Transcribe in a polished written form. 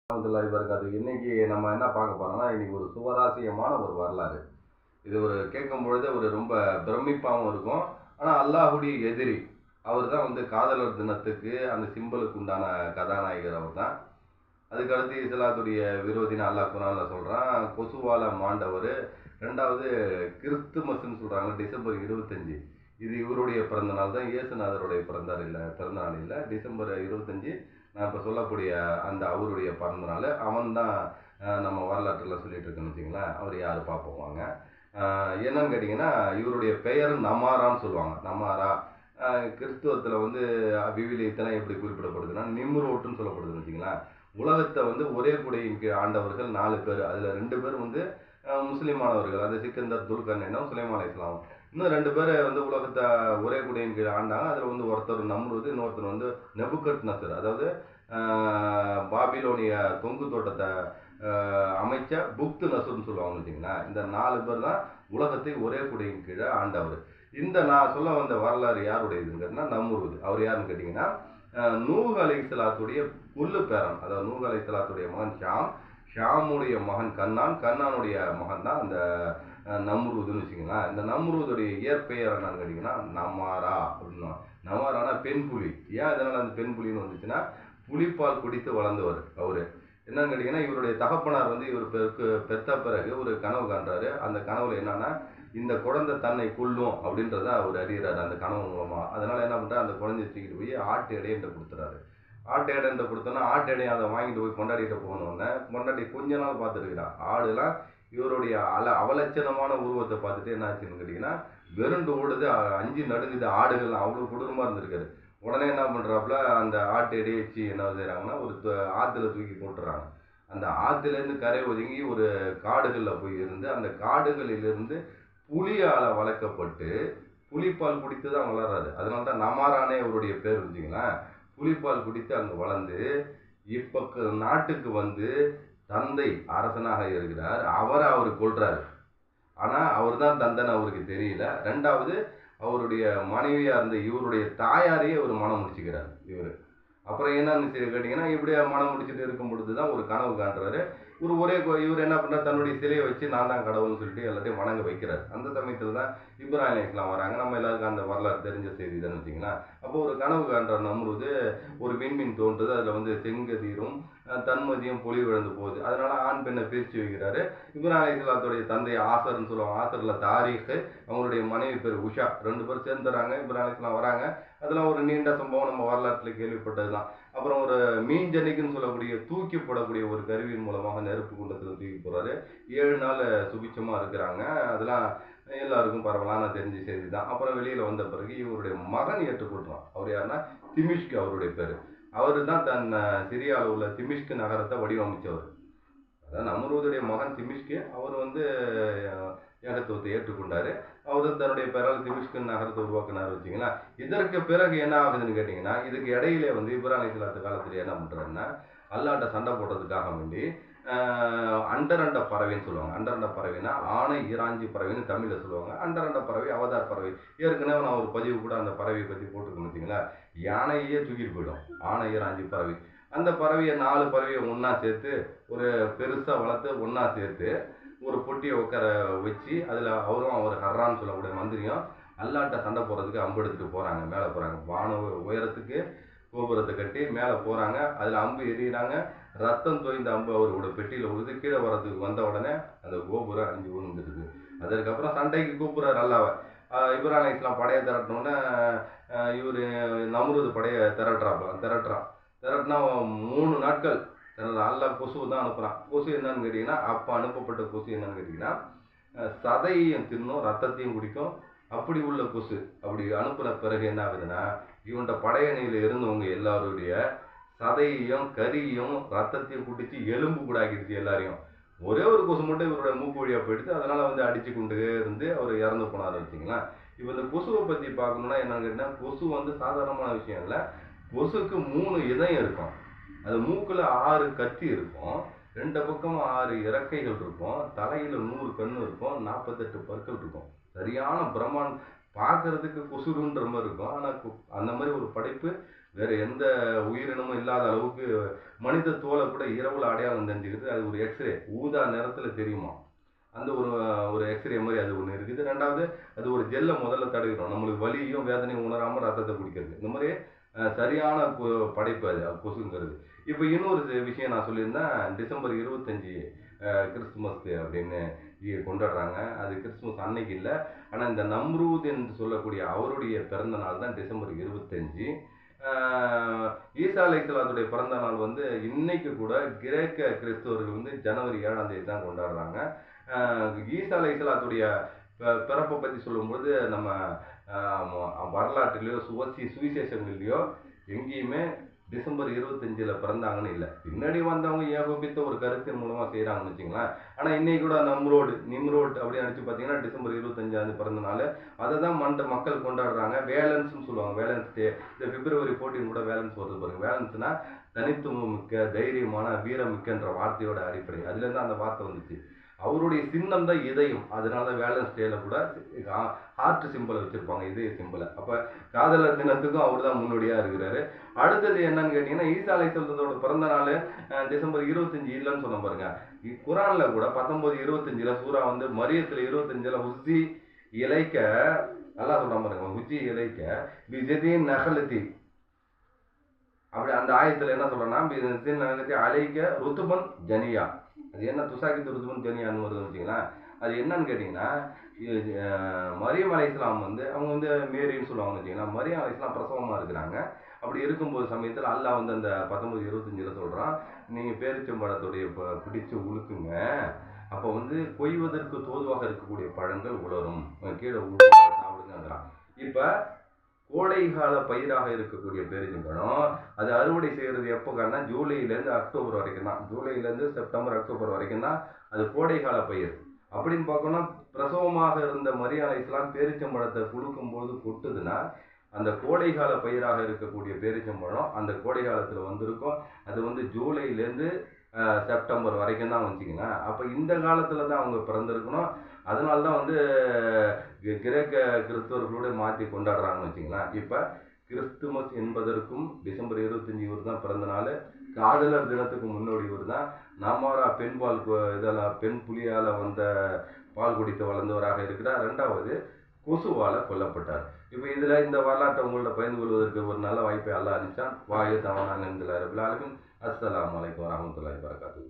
ரஹ்மத்துல்லாஹி வபரகாத்துஹு. இன்னைக்கு நம்ம என்ன பார்க்க போறோம்னா, இன்னைக்கு ஒரு சுவாரஸ்யமான ஒரு வரலாறு. இது கேட்கும் பொழுது ரொம்ப பிரமிப்பாவும் இருக்கும். ஆனா அல்லாஹ்வுடைய எதிரி. அவர் தான் காதலர் தினத்துக்கு அந்த சிம்பலுக்கு உண்டான கதாநாயகர் அவர் தான். அதுக்கடுத்து இஸ்லாத்துடைய விரோதின்னு அல்லாஹ் குர்ஆன்ல சொல்றான். கொசுவால மாண்டவர். 2வது கிறிஸ்துமஸ்ன்னு சொல்றாங்க. டிசம்பர் 25. இது இவருடைய பிறந்த நாள் தான். இயேசுநாதருடைய பிறந்த நாள் இல்ல. டிசம்பர் 25 நான் இப்ப சொல்லக்கூடிய அந்த அவருடைய பிறந்த நாள். அவன் தான் நம்ம வரலாற்றுல சொல்லிட்டு இருக்கேன்னு வச்சுங்களேன். அவர் யாரு பார்ப்போம் வாங்க. என்னன்னு கேட்டீங்கன்னா, இவருடைய பெயர் நமாரான்னு சொல்லுவாங்க. நமாரா கிறிஸ்துவத்துல விவிலியத்துல எப்படி குறிப்பிடப்படுதுன்னா, நிம்ரோட்னு சொல்லப்படுதுன்னு வச்சுங்களேன். உலகத்தை ஒரே குடையின் கீழ் ஆண்டவர்கள் 4 பேர். அதுல 2 பேர் முஸ்லிமானவர்கள். அது சிக்கந்தர், துல்கர்னைனும், சுலைமான் அலைஹிஸ்ஸலாம். இன்னும் 2 பேர் உலகத்தை ஒரே குடையின் கீழ் ஆண்டாங்க. அதுல ஒருத்தர் நம்ரூது, இன்னொருத்தர் நெபுகத்நஸர். அதாவது பாபிலோனிய தொங்கு தோட்டத்தை அமைச்ச புக்து நசுர்னு சொல்லுவாங்க வச்சுங்களேன். இந்த 4 பேர் தான் உலகத்தை ஒரே குடையின் கீழே ஆண்டவர். இந்த நான் சொல்ல வந்த வரலாறு யாருடையதுங்கிறதுனா நம்ரூது. அவர் யாருன்னு கேட்டீங்கன்னா, நூஹ் அலைஹிஸ்ஸலாத்துடைய கொள்ளு பேரன். அதாவது நூஹ் அலைஹிஸ்ஸலாத்துடைய மகன் ஷாம், ஷாமுடைய மகன் கண்ணான், கண்ணானுடைய மகன் தான் இந்த நம்ரூதுன்னு வச்சுங்களேன். இந்த நம்ரூதுடைய இயற்பெயர் என்னன்னு கேட்டீங்கன்னா நமாரா அப்படின்னா. நமாரானா பெண் புலி. ஏன் இதனால அந்த பெண் புலின்னு வந்துச்சுன்னா, புலிப்பால் குடித்து வளர்ந்தவர் அவரு. என்னன்னு கேட்டீங்கன்னா, இவருடைய தகப்பனார் இவர் பெத்த பிறகு ஒரு கனவு காண்றாரு. அந்த கனவுல என்னன்னா, இந்த குழந்தை தன்னை கொல்லும் அப்படின்றத அவர் அறிகிறாரு அந்த கனவு மூலமா. அதனால என்ன பண்றாரு, அந்த குழந்தைய தூக்கிட்டு போய் ஆட்டு இடையன்ட்ட கொடுத்துறாரு. ஆட்டு இடையன்ட்ட கொடுத்தோன்னா, ஆட்டு இடையை அதை வாங்கிட்டு போய் கொண்டாடிட்டு போனோடனே, கொண்டாடி கொஞ்ச நாள் பார்த்துருக்கிறான். ஆடுலாம் இவருடைய அவலட்சணமான உருவத்தை பார்த்துட்டு என்ன ஆச்சுன்னு கேட்டீங்கன்னா, வெருண்டு ஓடுது, அஞ்சு நடுங்குது. ஆடுகள் அவ்வளவு கொடூரமா இருந்திருக்காரு. உடனே என்ன பண்றாப்புல, அந்த ஆட்டு இடையை வச்சு என்ன செய்யறாங்கன்னா, ஒரு ஆத்துல தூக்கி போட்டுறாங்க. அந்த ஆத்துல இருந்து கரை ஒதுங்கி ஒரு காடுகள்ல போய் இருந்து, அந்த காடுகளிலிருந்து புலியால வளர்க்கப்பட்டு புலிப்பால் குடித்து தான் வளர்றாரு. அதனால தான் நமாரானே அவருடைய பேர் வச்சுங்களேன். புலிப்பால் குடித்து அங்க வளர்ந்து இப்ப நாட்டுக்கு தந்தை அரசனாக இருக்கிறார். அவர் கொல்றாரு. ஆனா அவர் தான் தந்தைன்னு அவருக்கு தெரியல. 2வது அவருடைய மனைவியா இருந்த இவருடைய தாயாரையே ஒரு மனம் முடிச்சுக்கிறார் இவரு. அப்புறம் என்னன்னு கேட்டீங்கன்னா, இப்படியே மனம் முடிச்சுட்டு இருக்கும் பொழுதுதான் ஒரு கனவு காண்றாரு. இவர் என்ன பண்றாரு, தன்னுடைய சிலையை வச்சு நான் தான் கடவுள்னு சொல்லிட்டு எல்லாத்தையும் வணங்க வைக்கிறார். அந்த சமயத்துல தான் இப்ராஹிம் அலைஹிஸ்ஸலாம் வராங்க. நம்ம எல்லாருக்கும் அந்த வரலாறு தெரிஞ்ச செய்தி தானே வச்சுங்களேன். அப்போ ஒரு கனவு காண்ற நம்ரூது, ஒரு விண்மீன் தோன்றுது. அதுல செங்கதிரும் தன்மதியும் பொலிவிழந்து போகுது. அதனால ஆண் பெண்ணை பிரிச்சு வைக்கிறாரு. இப்ராஹிம் அலைஹிஸ்ஸலாத்துடைய தந்தை ஆசர்ன்னு சொல்லுவாங்க. ஆசர்ல தாரீக், அவங்களுடைய மனைவி பேர் உஷா. 2 பேரும் சேர்ந்துறாங்க. இப்ராஹிம் அலைஹிஸ்ஸலாம் வராங்க. அதெல்லாம் ஒரு நீண்ட சம்பவம், நம்ம வரலாற்றுல கேள்விப்பட்டதுதான். அப்புறம் ஒரு மீன்ஜன்னிக்குன்னு சொல்லக்கூடிய தூக்கி போடக்கூடிய ஒரு கருவியின் மூலமாக நெருப்பு குண்டத்துல தூக்கி போறாரு. 7 நாள் சுபிட்சமா இருக்கிறாங்க. அதெல்லாம் எல்லாருக்கும் பரவலான தெரிஞ்ச செய்தி தான். அப்புறம் வெளியில வந்த பிறகு இவருடைய மகன் ஏற்றுக்கொள்றான். அவர் யாருன்னா திமிஷ்க் அவருடைய பேரு. அவரு தான் சிரியாவில் உள்ள திமிஷ்க் நகரத்தை வடிவமைச்சவர். அதாவது நம்ரூதுடைய மகன் திமிஷ்கு. அவர் ஏகத்துவத்தை ஏற்றுக்கொண்டாரு. அவரு தன்னுடைய பெயரால் திமிஷ்கு நகரத்தை உருவாக்கினார் வச்சுங்களேன். இதற்கு பிறகு என்ன ஆகுதுன்னு கேட்டீங்கன்னா, இதுக்கு இடையிலே இப்ராஹிம் அலைஹிஸ்ஸலாத்து காலத்துல என்ன பண்றாருன்னா, அல்லாஹ்ட்ட சண்டை போடுறதுக்காக வேண்டி அண்டரண்ட பறவைன்னு சொல்லுவாங்க. அண்டரண்ட பறவைன்னா ஆனை இராஞ்சி பறவைன்னு தமிழ்ல சொல்லுவாங்க. அண்டரண்ட பறவை, அவதார் பறவை. ஏற்கனவே நான் ஒரு பதிவு கூட அந்த பறவையை பத்தி போட்டிருக்கேன் வச்சுங்களா. யானையே தூக்கிட்டு போயிடும், ஆனை இராஞ்சி பறவை. அந்த பறவையை 4 பறவையை ஒன்னா சேர்த்து ஒரு பெருசா வளர்த்து ஒன்னா சேர்த்து ஒரு பொட்டியை உட்கார வச்சு, அதுல அவர் ஹர்ரான்னு சொல்லக்கூடிய மந்திரியும் அல்லாட்ட சண்டை போடுறதுக்கு அம்பு எடுத்துட்டு போறாங்க. மேல போறாங்க, வான உயரத்துக்கு கோபுரத்தை கட்டி மேல போறாங்க. அதுல அம்பு எறிகிறாங்க. ரத்தம் தோய்ந்த அம்பு அவரோட பெட்டியில விழுது. கீழே வர்றதுக்கு வந்த உடனே அந்த கோபுரம் அழிஞ்சு விழுந்துருது. அதற்கப்புறம் சண்டைக்கு கூப்பிடுறாரு அல்லாவை. இப்ராஹிம் அலைஹிஸ்ஸலாம் படையை திரட்டினோடனே இவரு நம்ரூது படையை திரட்டினா 3 நாட்கள் அல்லாஹ் கொசுவை தான் அனுப்புறான். கொசு என்னன்னு கேட்டீங்கன்னா, அப்ப அனுப்பப்பட்ட கொசு என்னன்னு கேட்டீங்கன்னா, சதையையும் தின்னும், ரத்தத்தையும் குடிக்கும். அப்படி உள்ள கொசு. அப்படி அனுப்புன பிறகு என்ன ஆகுதுன்னா, இவன்ட படையணியில இருந்தவங்க எல்லாருடைய சதையையும் கறியையும் ரத்தத்தையும் குடிச்சு எலும்பு கூட ஆக்கிடுச்சு எல்லாரையும். ஒரே ஒரு கொசு மட்டும் இவருடைய மூக்கு வழியா போயிடுச்சு. அதனால அடிச்சு கொண்டு இருந்து அவர் இறந்து போனார் வச்சுங்களேன். இப்ப இந்த கொசுவை பத்தி பார்க்கணும்னா என்னன்னு கேட்டீங்கன்னா, கொசு சாதாரணமான விஷயம் இல்லை. கொசுக்கு 3 இதயம் இருக்கும். அது மூக்குல 6 கத்தி இருக்கும். 2 பக்கமும் 6 இறக்கைகள் இருக்கும். தலையில 100 கண்ணு இருக்கும். 48 பற்கள் இருக்கும். சரியான பிரம்மாண்டம். பார்க்கறதுக்கு கொசுருன்ற மாதிரி இருக்கும். ஆனா அந்த மாதிரி ஒரு படைப்பு வேற எந்த உயிரினமும் இல்லாத அளவுக்கு மனித தோலை கூட இரவுல அடையாளம் தெரிஞ்சுக்கிட்டு அது ஒரு எக்ஸ்ரே ஊதா நிறத்துல தெரியுமா. அந்த ஒரு ஒரு எக்ஸ்ரே மாதிரி அது ஒன்று இருக்குது. ரெண்டாவது அது ஒரு ஜெல்லை முதல்ல தடவிடும் நம்மளுக்கு வலியும் வேதனையும் உணராம ரத்தத்தை குடிக்கிறது. இந்த மாதிரி சரியான படைப்பு அது கொசுங்கிறது. இப்போ இன்னொரு விஷயம் நான் சொல்லியிருந்தேன், டிசம்பர் 25 கிறிஸ்துமஸ் அப்படின்னு கொண்டாடுறாங்க. அது கிறிஸ்துமஸ் அன்னைக்கு இல்லை, ஆனால் இந்த நம்ரூத் என்று சொல்லக்கூடிய அவருடைய பிறந்த நாள் தான் டிசம்பர் 25. ஈசா அலைஹிஸ்ஸலாத்துடைய பிறந்த நாள் வந்து இன்னைக்கு கூட கிரேக்க கிறிஸ்தவர்கள் வந்து ஜனவரி 7ஆம் தேதி தான் கொண்டாடுறாங்க. ஈசா அலைஹிஸ்ஸலாத்துடைய பிறப்பை பற்றி சொல்லும்போது நம்ம வரலாற்றிலேயோ சுவிசேஷங்கள்லையோ எங்கேயுமே டிசம்பர் 25 பிறந்தாங்கன்னு இல்லை. பின்னாடி வந்தவங்க ஏகோபித்த ஒரு கருத்தின் மூலமா செய்யறாங்கன்னு வச்சுங்களேன். ஆனா இன்னைக்கு கூட நிம்ரோட் அப்படின்னு அடிச்சு பார்த்தீங்கன்னா டிசம்பர் 25 பிறந்த நாள். அதை தான் மக்கள் கொண்டாடுறாங்க. வேலன்ஸ்ன்னு சொல்லுவாங்க, வேலன்ஸ் டே. இந்த பிப்ரவரி 14 கூட வேலன்ஸ் வருது பாருங்க. வேலன்ஸ்னா தனித்துவம் மிக்க, தைரியமான, வீரமிக்கன்ற வார்த்தையோட அடிப்படை. அதுல இருந்து அந்த வார்த்தை வந்துச்சு. அவருடைய சின்னம் தான் இதயம். அதனால வேலன்ஸ் டேல கூட ஹார்ட் சிம்பிளை வச்சிருப்பாங்க, இதய சிம்பிளை. அப்ப காதலர் தினத்துக்கும் அவர் தான் முன்னோடியா இருக்கிறாரு. அடுத்தது என்னன்னு கேட்டீங்கன்னா, ஈசா அலைஹிஸ்ஸலாத்தோட பிறந்த நாள் டிசம்பர் 25 இல்லைன்னு சொன்ன பாருங்க. குரான்ல கூட 19:25 சூரா வந்து மரியத்துல 25 ஹுஸ்ஸி இலைக்க நல்லா சொல்றான் பாருங்க. ஹுஜ்ஜி இலைக்க பிஜதீன் நகலத்தி அப்படி அந்த ஆயத்துல என்ன சொல்றேன்னா, அலைக்க ருத்துபன் ஜனியா. அது என்ன துசாக்கித்து ருத்துபன் ஜனியான்னு வருது வச்சுங்களா. அது என்னன்னு கேட்டீங்கன்னா, மரியம் அலைஹிஸ்ஸலாம் வந்து அவங்க வந்து மேரின்னு சொல்லுவாங்கன்னு வச்சுங்களா. மரியம் அலைஹிஸ்ஸலாம் பிரசவமா இருக்கிறாங்க. அப்படி இருக்கும்போது சமயத்தில் அல்லாஹ் வந்து அந்த 19:25 சொல்றான், நீங்க பேரிச்சம்பழத்துடைய பிடிச்சு உழுக்குங்க, அப்போ வந்து கொய்வதற்கு தோதுவாக இருக்கக்கூடிய பழங்கள் உலரும், கீழே சாப்பிடுங்கிறான். இப்ப கோடை கால பயிராக இருக்கக்கூடிய பேரிச்சம்பழம் அது அறுவடை செய்யறது எப்போன்னா ஜூலைலேருந்து அக்டோபர் வரைக்கும் தான். ஜூலைலேருந்து செப்டம்பர் அக்டோபர் வரைக்கும் தான் அது கோடை கால பயிர். அப்படின்னு பார்க்கணும்னா பிரசவமாக இருந்த மரியம் அலைஹிஸ்ஸலாம் பேரிச்சம்பழத்தை குலுக்கும்போது கொட்டுதுன்னா அந்த கோடை கால பயிராக இருக்கக்கூடிய பேரிச்சம்பழம் அந்த கோடை காலத்தில் வந்திருக்கும். அது வந்து ஜூலைலேருந்து செப்டம்பர் வரைக்கும் தான் வச்சிங்கன்னா. அப்போ இந்த காலத்தில் தான் அவங்க பிறந்திருக்கணும். அதனால தான் வந்து கிரேக்க கிறிஸ்தவர்களோட மாற்றி கொண்டாடுறாங்கன்னு வச்சிங்களேன். இப்போ கிறிஸ்துமஸ் என்பதற்கும் டிசம்பர் 25 இவர் தான் பிறந்த நாள். காதலர் தினத்துக்கு முன்னோடி இவர் தான். நாமாரா இதெல்லாம் பெண் புலியால் வந்த பால் குடித்து வளர்ந்தவராக இருக்கிறார். ரெண்டாவது கொசுவால் கொல்லப்பட்டார். இப்போ இதில் இந்த வரலாற்றை உங்கள்ட்ட பகிர்ந்து கொள்வதற்கு ஒரு நல்ல வாய்ப்பை அல்லாஹ் அனுப்பிச்சான். வாயு தவனாங்க. அஸ்ஸலாமு அலைக்கும் வரஹ்மத்துல்லாஹி வபரகாத்துஹு.